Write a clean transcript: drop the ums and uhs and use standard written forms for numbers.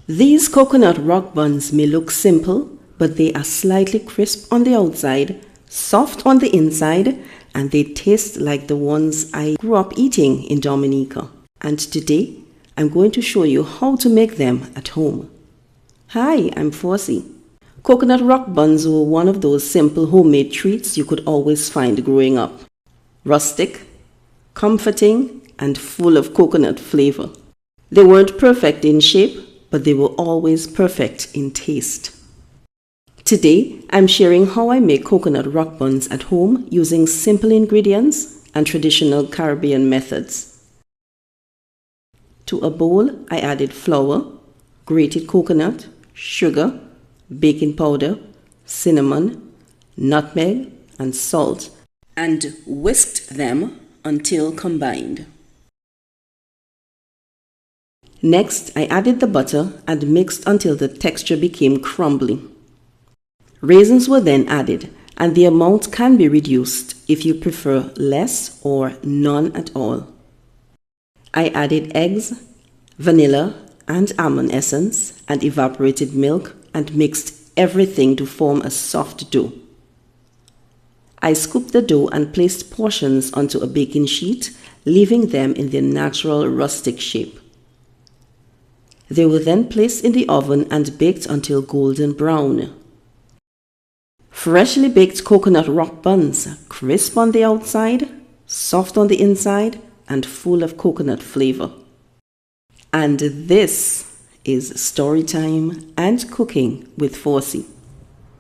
These coconut rock buns may look simple, but they are slightly crisp on the outside, soft on the inside, and they taste like the ones I grew up eating in Dominica. And today, I'm going to show you how to make them at home. Hi, I'm Forsi. Coconut rock buns were one of those simple homemade treats you could always find growing up. Rustic, comforting, and full of coconut flavor. They weren't perfect in shape, but they were always perfect in taste. Today, I'm sharing how I make coconut rock buns at home using simple ingredients and traditional Caribbean methods. To a bowl, I added flour, grated coconut, sugar, baking powder, cinnamon, nutmeg, and salt, and whisked them until combined. Next, I added the butter and mixed until the texture became crumbly. Raisins were then added, and the amount can be reduced if you prefer less or none at all. I added eggs, vanilla, and almond essence and evaporated milk and mixed everything to form a soft dough. I scooped the dough and placed portions onto a baking sheet, leaving them in their natural rustic shape. They were then placed in the oven and baked until golden brown. Freshly baked coconut rock buns, crisp on the outside, soft on the inside, and full of coconut flavor. And this is Storytime and Cooking with Forsi.